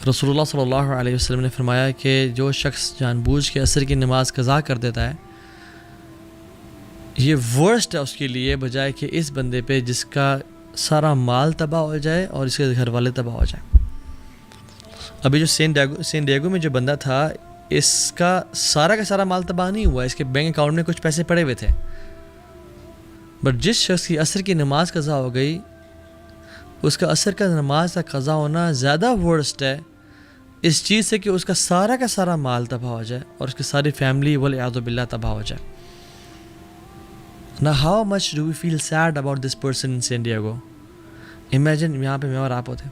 رسول اللہ صلی اللہ علیہ وسلم نے فرمایا کہ جو شخص جان بوجھ کے عصر کی نماز قضا کر دیتا ہے یہ ورسٹ ہے اس کے لیے بجائے کہ اس بندے پہ جس کا سارا مال تباہ ہو جائے اور اس کے گھر والے تباہ ہو جائیں. ابھی جو سین ڈیگو میں جو بندہ تھا اس کا سارا مال تباہ نہیں ہوا, اس کے بینک اکاؤنٹ میں کچھ پیسے پڑے ہوئے تھے, بٹ جس شخص کی عصر کی نماز قضا ہو گئی اس کا عصر کا نماز کا قضا ہونا زیادہ ورسٹ ہے اس چیز سے کہ اس کا سارا مال تباہ ہو جائے اور اس کی ساری فیملی والعیاذ باللہ تباہ ہو جائے. Now how much do we feel sad about this person in San Diego? Imagine یہاں پہ میں اور آپ ہوتے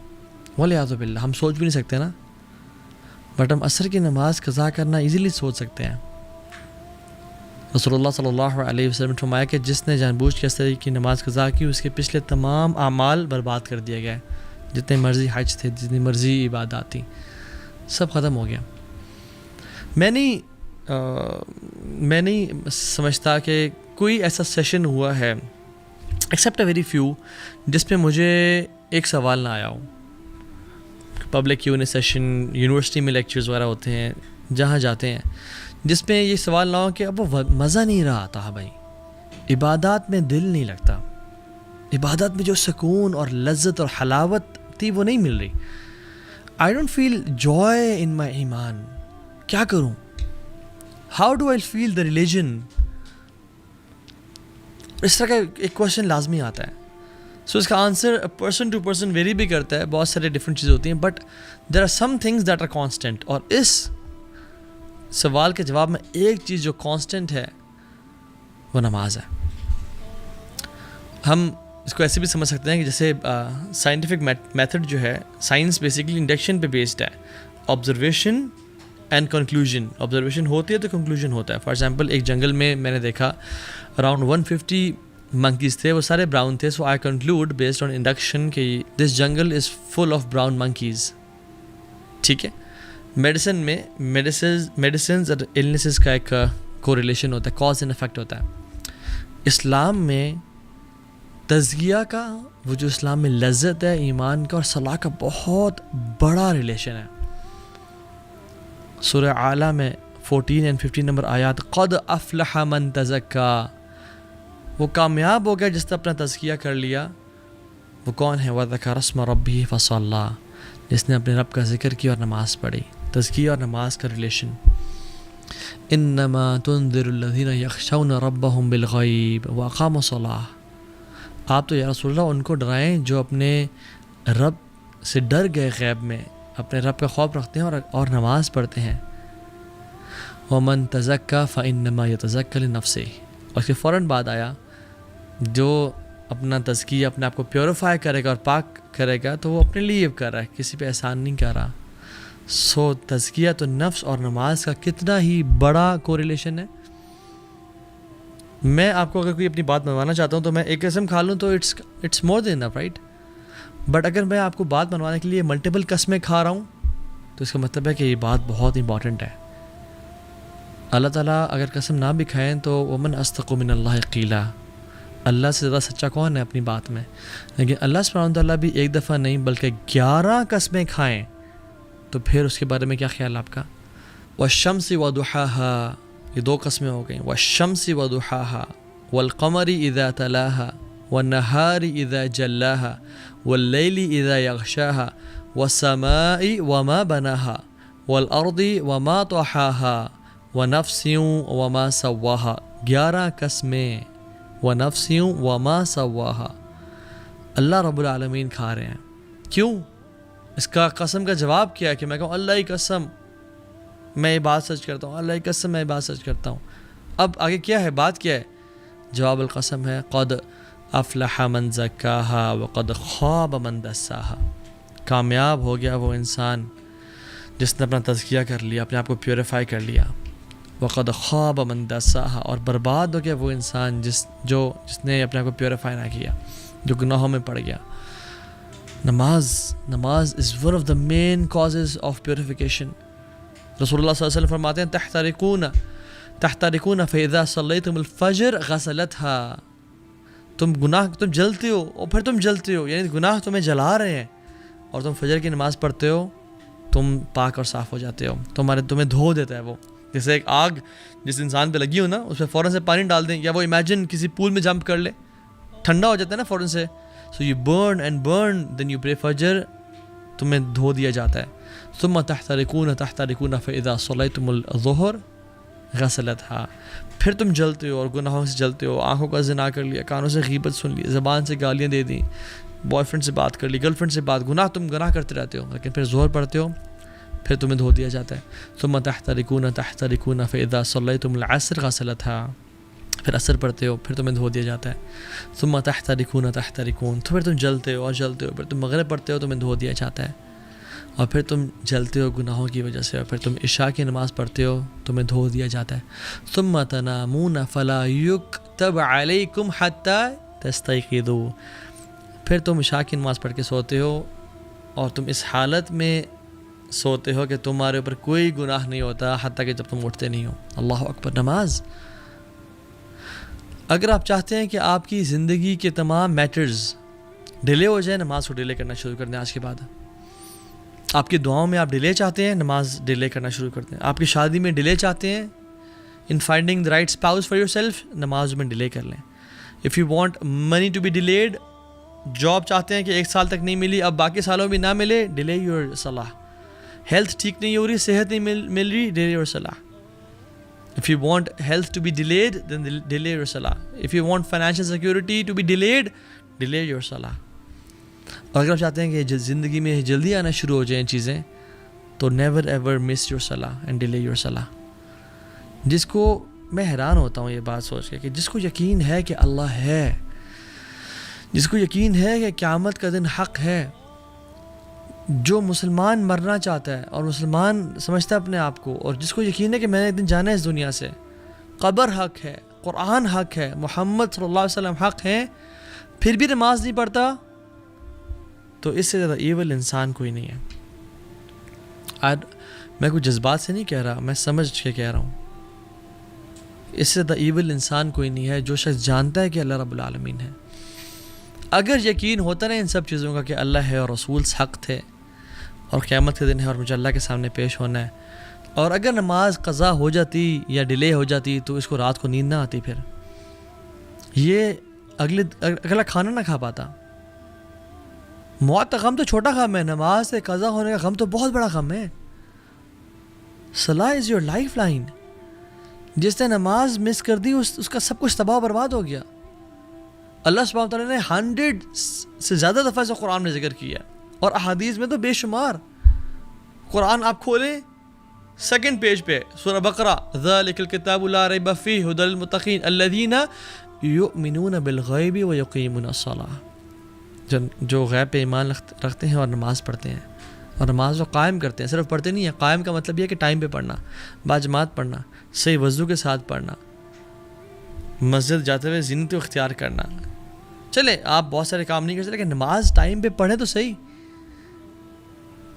والعیاذ باللہ, ہم سوچ بھی نہیں سکتے نا, بٹ ہم عصر کی نماز قضا کرنا ایزیلی سوچ سکتے ہیں. رسول اللہ صلی اللہ علیہ وسلم نے فرمایا کہ جس نے جان بوجھ کے عصر کی نماز قضا کی اس کے پچھلے تمام اعمال برباد کر دیے گئے, جتنے مرضی حج تھے, جتنی مرضی عبادات تھیں, سب ختم ہو گیا. میں نہیں سمجھتا کہ کوئی ایسا سیشن ہوا ہے ایکسیپٹ اے ویری فیو جس پہ مجھے ایک سوال نہ آیا ہو. پبلک کیو&اے سیشن, یونیورسٹی میں لیکچرز وغیرہ ہوتے ہیں جہاں جاتے ہیں, جس پہ یہ سوال نہ ہو کہ اب وہ مزہ نہیں رہا تھا بھائی, عبادات میں دل نہیں لگتا, عبادات میں جو سکون اور لذت اور حلاوت تھی وہ نہیں مل رہی. I don't feel joy in my ایمان, کیا کروں, how do I feel the religion. اس طرح کا ایک کوشچن لازمی آتا ہے. سو اس کا answer person to person very بھی کرتا ہے, بہت سارے ڈفرینٹ چیزیں ہوتی ہیں, but there are some things that are constant. اور اس سوال کے جواب میں ایک چیز جو کانسٹنٹ ہے وہ نماز ہے. ہم اس کو ایسے بھی سمجھ سکتے ہیں کہ جیسے سائنٹیفک میتھڈ جو ہے, سائنس بیسیکلی انڈکشن پہ بیسڈ ہے, آبزرویشن اینڈ کنکلوژن. آبزرویشن ہوتی ہے تو کنکلوژن ہوتا ہے. فار ایگزامپل ایک جنگل میں نے دیکھا اراؤنڈ 150 monkeys تھے, وہ سارے براؤن تھے. So I conclude based on induction کہ this jungle is full of brown monkeys. ٹھیک ہے, میڈیسن میں میڈیسنز اور النیسز کا ایک کوریلیشن ہوتا ہے, کاز اینڈ افیکٹ ہوتا ہے. اسلام میں تزکیہ کا, وہ جو اسلام میں لذت ہے ایمان کا اور صلاح کا, بہت بڑا ریلیشن ہے. سورہ اعلیٰ میں 14 and 15 نمبر آیات, قد افلح من تزکا, وہ کامیاب ہو گیا جس نے اپنا تزکیہ کر لیا. وہ کون ہے؟ وذکر اسم ربہ فصلی, جس نے اپنے رب کا ذکر کیا اور نماز پڑھی. تزکیہ اور نماز کا ریلیشن. انما تنذر الذین یخشون ربهم بالغیب واقاموا الصلاۃ, آپ تو یا رسول اللہ ان کو ڈرائیں جو اپنے رب سے ڈر گئے, غیب میں اپنے رب کا خوف رکھتے ہیں اور نماز پڑھتے ہیں. ومن تزکا فانما یتزکی لنفسہ, اور اس کے فوراً بعد آیا جو اپنا تزکیہ اپنے آپ کو پیوریفائی کرے گا اور پاک کرے گا تو وہ اپنے لیے کر رہا ہے, کسی پہ احسان نہیں کر رہا. سو تزکیہ تو نفس اور نماز کا کتنا ہی بڑا کوریلیشن ہے. میں آپ کو اگر کوئی اپنی بات منوانا چاہتا ہوں تو میں ایک قسم کھا لوں تو it's more than enough, right. But اگر میں آپ کو بات منوانے کے لیے ملٹیپل قسمیں کھا رہا ہوں تو اس کا مطلب ہے کہ یہ بات بہت امپورٹنٹ ہے. اللہ تعالیٰ اگر قسم نہ بھی کھائیں تو ومن اصدق من اللہ قیلا, اللہ سے زیادہ سچا کون ہے اپنی بات میں. لیکن اللہ سبحانہ وتعالیٰ بھی ایک دفعہ نہیں بلکہ 11 قسمیں کھائیں تو پھر اس کے بارے میں کیا خیال آپ کا. والشمس وضحاها, یہ 2 قسمیں ہو گئیں. والشمس وضحاها والقمر اذا تلاها والنهار اذا جلاها واللیل اذا یغشاها والسماء وما بناها والارض وما طحاها ونفس وما سواها. 11 قسمیں, ونفس وما سواها. اللہ رب العالمین کھا رہے ہیں. کیوں؟ اس کا قسم کا جواب کیا ہے کہ میں کہوں اللہ کی قسم میں یہ بات سچ کرتا ہوں, اللہ کی قسم میں یہ بات سچ کرتا ہوں. اب آگے کیا ہے, بات کیا ہے؟ جواب القسم ہے قد افلح من زکاہا وقد خواب من دساہا. کامیاب ہو گیا وہ انسان جس نے اپنا تزکیہ کر لیا, اپنے آپ کو پیوریفائی کر لیا. وقد خواب من دساہا, اور برباد ہو گیا وہ انسان جس نے اپنے آپ کو پیوریفائی نہ کیا, جو گناہوں میں پڑ گیا. نماز is one of the main causes of purification. رسول اللہ صلی اللہ علیہ وسلم فرماتے ہیں تحترقون فاذا صلیتم الفجر غسلتها, تم جلتے ہو اور پھر تم جلتے ہو, یعنی گناہ تمہیں جلا رہے ہیں اور تم فجر کی نماز پڑھتے ہو تم پاک اور صاف ہو جاتے ہو. تمہیں دھو دیتا ہے وہ. جیسے ایک آگ جس انسان پہ لگی ہو نا, اس پہ فوراً سے پانی ڈال دیں, یا وہ امیجن کسی پول میں جمپ کر لے, ٹھنڈا ہو جاتا ہے نا فوراً سے. So you burn and burn, then you pray فجر, تمہیں دھو دیا جاتا ہے. ثم تحترقون فاذا صلیتم الظہر غسلتها, پھر تم جلتے ہو اور گناہوں سے جلتے ہو. آنکھوں کا زنا کر لیا, کانوں سے غیبت سن لی, زبان سے گالیاں دے دیں, بوائے فرینڈ سے بات کر لی, گرل فرینڈ سے بات, گناہ کرتے رہتے ہو, لیکن پھر ظہر پڑھتے ہو, پھر تمہیں دھو دیا جاتا ہے. ثم تحترقون فاذا صلیتم العصر غسلتها, پھر عصر پڑھتے ہو, پھر تمہیں دھو دیا جاتا ہے. ثم تحترقون تو پھر تم جلتے ہو اور جلتے ہو, پھر تم مغرب پڑھتے ہو, تمہیں دھو دیا جاتا ہے. اور پھر تم جلتے ہو گناہوں کی وجہ سے, اور پھر تم عشاء کی نماز پڑھتے ہو, تمہیں دھو دیا جاتا ہے. ثم تنامون فلا یکتب علیکم حتی تستیقظوا, پھر تم عشاء کی نماز پڑھ کے سوتے ہو, اور تم اس حالت میں سوتے ہو کہ تمہارے اوپر کوئی گناہ نہیں ہوتا حتیٰ کہ جب تم اٹھتے نہیں ہو. اللہ اکبر. نماز, اگر آپ چاہتے ہیں کہ آپ کی زندگی کے تمام میٹرز ڈیلے ہو جائیں, نماز کو ڈیلے کرنا شروع کر دیں آج کے بعد. آپ کی دعاؤں میں آپ ڈیلے چاہتے ہیں, نماز ڈیلے کرنا شروع کر دیں. آپ کی شادی میں ڈیلے چاہتے ہیں, in finding the right spouse for yourself, نماز میں ڈیلے کر لیں. If you want money to be delayed, job چاہتے ہیں کہ 1 سال تک نہیں ملی, اب باقی سالوں بھی نہ ملے, ڈیلے یور صلاح. ہیلتھ ٹھیک نہیں ہو رہی, صحت نہیں مل رہی, ڈیلے یور صلاح. If you want health to be delayed, then delay your salah. If you want financial security to be delayed, delay your salah. اور اگر آپ چاہتے ہیں کہ زندگی میں جلدی آنا شروع ہو جائیں چیزیں, تو never ever miss your salah and delay your salah. جس کو میں حیران ہوتا ہوں یہ بات سوچ کے کہ جس کو یقین ہے کہ اللہ ہے, جس کو یقین ہے کہ قیامت کا دن حق ہے, جو مسلمان مرنا چاہتا ہے اور مسلمان سمجھتا ہے اپنے آپ کو, اور جس کو یقین ہے کہ میں نے ایک دن جانا ہے اس دنیا سے, قبر حق ہے, قرآن حق ہے, محمد صلی اللہ علیہ وسلم حق ہیں, پھر بھی نماز نہیں پڑھتا, تو اس سے زیادہ ایول انسان کوئی نہیں ہے. میں کوئی جذبات سے نہیں کہہ رہا, میں سمجھ کے کہہ رہا ہوں. اس سے زیادہ ایول انسان کوئی نہیں ہے جو شخص جانتا ہے کہ اللہ رب العالمین ہے. اگر یقین ہوتا نا ان سب چیزوں کا کہ اللہ ہے اور رسول حق تھے, اور قیامت کے دن ہے اور مجھے اللہ کے سامنے پیش ہونا ہے, اور اگر نماز قضا ہو جاتی یا ڈیلے ہو جاتی تو اس کو رات کو نیند نہ آتی, پھر یہ اگلا کھانا نہ کھا پاتا. موت کا غم تو چھوٹا غم ہے, نماز سے قضا ہونے کا غم تو بہت بڑا غم ہے. صلاح از یور لائف لائن. جس نے نماز مس کر دی اس کا سب کچھ تباہ و برباد ہو گیا. اللہ سبحانہ وتعالیٰ نے 100 سے زیادہ دفعہ سے قرآن میں ذکر کیا, اور احادیث میں تو بے شمار. قرآن آپ کھولیں 2nd پیج پہ سورہ بقرہ, ذَلِكَ الْكِتَابُ لَا رَيْبَ فِيهِ هُدًى لِلْمُتَّقِينَ الَّذِينَ يُؤْمِنُونَ بِالْغَيْبِ وَيُقِيمُونَ الصَّلَاةَ, جو غیب پہ ایمان رکھتے ہیں اور نماز پڑھتے ہیں, اور نماز کو قائم کرتے ہیں. صرف پڑھتے نہیں ہیں, قائم کا مطلب یہ ہے کہ ٹائم پہ پڑھنا, باجماعت پڑھنا, صحیح وضو کے ساتھ پڑھنا, مسجد جاتے ہوئے زینت اختیار کرنا. چلے آپ بہت سارے کام نہیں کر سکتے, لیکن نماز ٹائم پہ پڑھیں تو صحیح.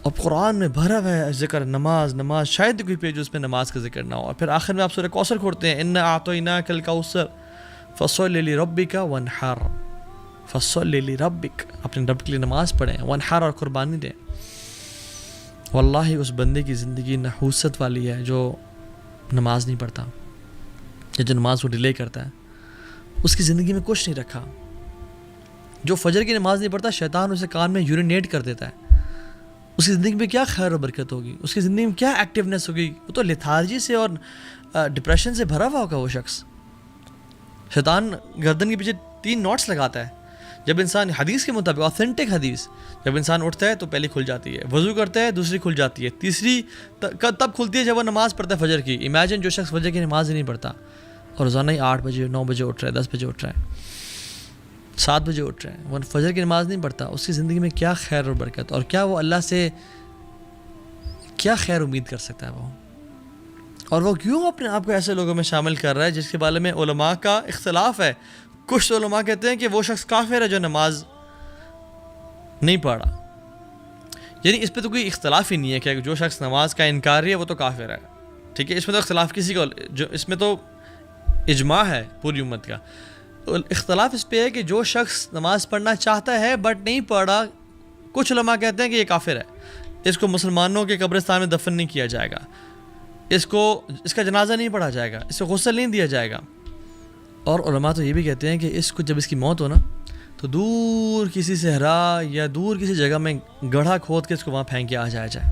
اب قرآن میں بھرا ہوا ہے ذکر نماز, شاید کوئی پیج اس پہ نماز کا ذکر نہ ہو. اور پھر آخر میں آپ سورہ کوثر کھولتے ہیں, اِنَّا أَعْطَيْنَاكَ الْكَوْثَرَ فَصَلِّ لِرَبِّكَ وَانْحَرْ. فَصَلِّ لِرَبِّكَ, اپنے رب کے لیے نماز پڑھیں, وانحر, اور قربانی دیں. واللہ اس بندے کی زندگی نحوست والی ہے جو نماز نہیں پڑھتا, یا جو نماز کو ڈیلے کرتا ہے. اس کی زندگی میں کچھ نہیں رکھا. جو فجر کی نماز نہیں پڑھتا, شیطان اسے کان میں یورینیٹ کر دیتا ہے. اس کی زندگی میں کیا خیر و برکت ہوگی, اس کی زندگی میں کیا ایکٹیونیس ہوگی. وہ تو لیتھارجی سے اور ڈپریشن سے بھرا ہوا ہوگا وہ شخص. شیطان گردن کے پیچھے 3 نوٹس لگاتا ہے. جب انسان, حدیث کے مطابق, آتھینٹک حدیث, جب انسان اٹھتا ہے تو پہلی کھل جاتی ہے, وضو کرتا ہے دوسری کھل جاتی ہے, تیسری تب کھلتی ہے جب وہ نماز پڑھتا ہے فجر کی. امیجن جو شخص فجر کی نماز ہی نہیں پڑھتا, اور روزانہ ہی 8 بجے 9 بجے اٹھ رہا ہے, 10 بجے اٹھ رہا ہے, 7 بجے اٹھ رہا ہے, وہ فجر کی نماز نہیں پڑھتا. اس کی زندگی میں کیا خیر و برکت, اور کیا وہ اللہ سے کیا خیر امید کر سکتا ہے وہ. اور وہ کیوں اپنے آپ کو ایسے لوگوں میں شامل کر رہا ہے جس کے بارے میں علماء کا اختلاف ہے. کچھ علماء کہتے ہیں کہ وہ شخص کافر ہے جو نماز نہیں پڑھا. یعنی اس پہ تو کوئی اختلاف ہی نہیں ہے کہ جو شخص نماز کا انکاری ہے وہ تو کافر ہے. ٹھیک ہے, اس میں تو اختلاف کسی کو, جو اس میں تو اجماع ہے پوری امت کا. اختلاف اس پہ ہے کہ جو شخص نماز پڑھنا چاہتا ہے بٹ نہیں پڑھا, کچھ علماء کہتے ہیں کہ یہ کافر ہے. اس کو مسلمانوں کے قبرستان میں دفن نہیں کیا جائے گا، اس کا جنازہ نہیں پڑھا جائے گا، اس کو غسل نہیں دیا جائے گا. اور علماء تو یہ بھی کہتے ہیں کہ اس کو جب اس کی موت ہو نا تو دور کسی صحرا یا دور کسی جگہ میں گڑھا کھود کے اس کو وہاں پھینک کے آ جایا جائے.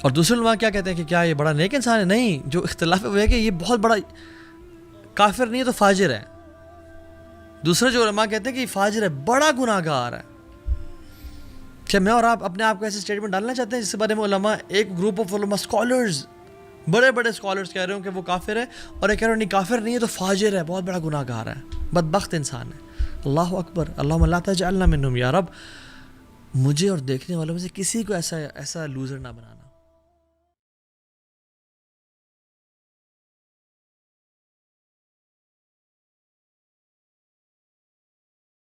اور دوسرے علماء کیا کہتے ہیں کہ کیا یہ بڑا نیک انسان ہے؟ نہیں، جو اختلاف ہے وہ ہے کہ یہ بہت بڑا کافر نہیں ہے تو فاجر ہے. دوسرے جو علماء کہتے ہیں کہ یہ فاجر ہے، بڑا گناہ گار ہے. کیا میں اور آپ اپنے آپ کو ایسے اسٹیٹمنٹ ڈالنا چاہتے ہیں جس کے بارے میں علماء، ایک گروپ آف علماء اسکالرز، بڑے بڑے اسکالرز کہہ رہے ہوں کہ وہ کافر ہے، اور ایک کہہ رہے ہیں نہیں کافر نہیں ہے تو فاجر ہے، بہت بڑا گناہ گار ہے، بدبخت انسان ہے. اللہ اکبر، اللہم لا تجعلنا منہم، یا رب مجھے اور دیکھنے والوں میں سے کسی کو ایسا لوزر نہ بنانا.